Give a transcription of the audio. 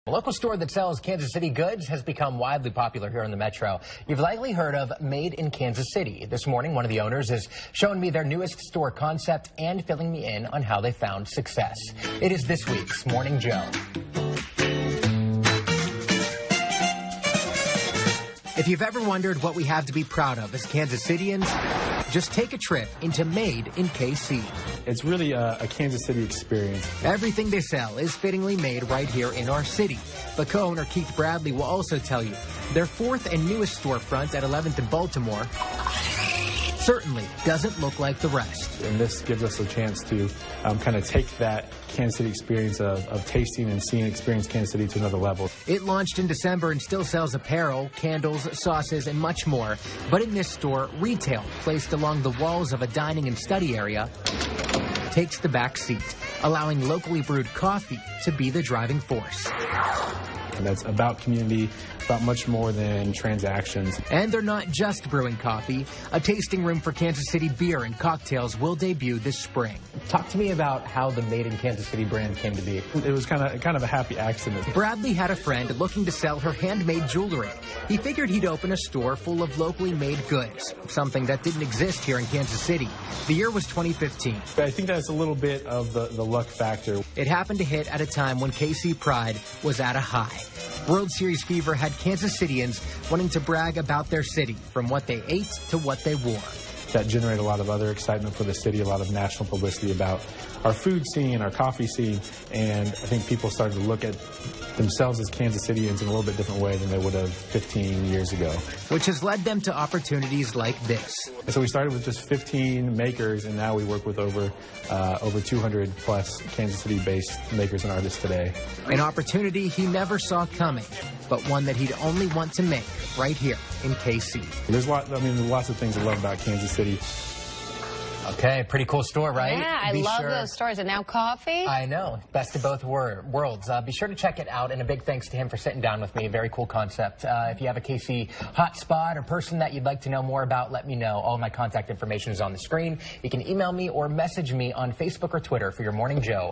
A local store that sells Kansas City goods has become widely popular here in the metro. You've likely heard of Made in Kansas City. This morning, one of the owners is showing me their newest store concept and filling me in on how they found success. It is this week's Morning Joe. If you've ever wondered what we have to be proud of as Kansas Cityans, just take a trip into Made in KC. It's really a Kansas City experience. Everything they sell is fittingly made right here in our city. The co-owner Keith Bradley will also tell you their fourth and newest storefront at 11th and Baltimore certainly doesn't look like the rest. And this gives us a chance to kind of take that Kansas City experience of tasting and seeing experience Kansas City to another level. It launched in December and still sells apparel, candles, sauces, and much more. But in this store, retail, placed along the walls of a dining and study area, takes the back seat, allowing locally brewed coffee to be the driving force. And that's about community, about much more than transactions. And they're not just brewing coffee. A tasting room for Kansas City beer and cocktails will debut this spring. Talk to me about how the Made in Kansas City brand came to be. It was kind of a happy accident. Bradley had a friend looking to sell her handmade jewelry. He figured he'd open a store full of locally made goods, something that didn't exist here in Kansas City. The year was 2015. I think that's a little bit of the luck factor. It happened to hit at a time when KC pride was at a high. World Series fever had Kansas Cityans wanting to brag about their city, from what they ate to what they wore. That generated a lot of other excitement for the city, a lot of national publicity about our food scene, our coffee scene, and I think people started to look at themselves as Kansas Cityans in a little bit different way than they would have 15 years ago. Which has led them to opportunities like this. And so we started with just 15 makers, and now we work with over 200 plus Kansas City-based makers and artists today. An opportunity he never saw coming, but one that he'd only want to make right here in KC. There's lots of things I love about Kansas City. Okay, pretty cool store, right? Yeah, I love those stores. And now coffee? I know. Best of both worlds. Be sure to check it out, and a big thanks to him for sitting down with me. Very cool concept. If you have a KC hotspot or person that you'd like to know more about, let me know. All my contact information is on the screen. You can email me or message me on Facebook or Twitter for your Morning Joe.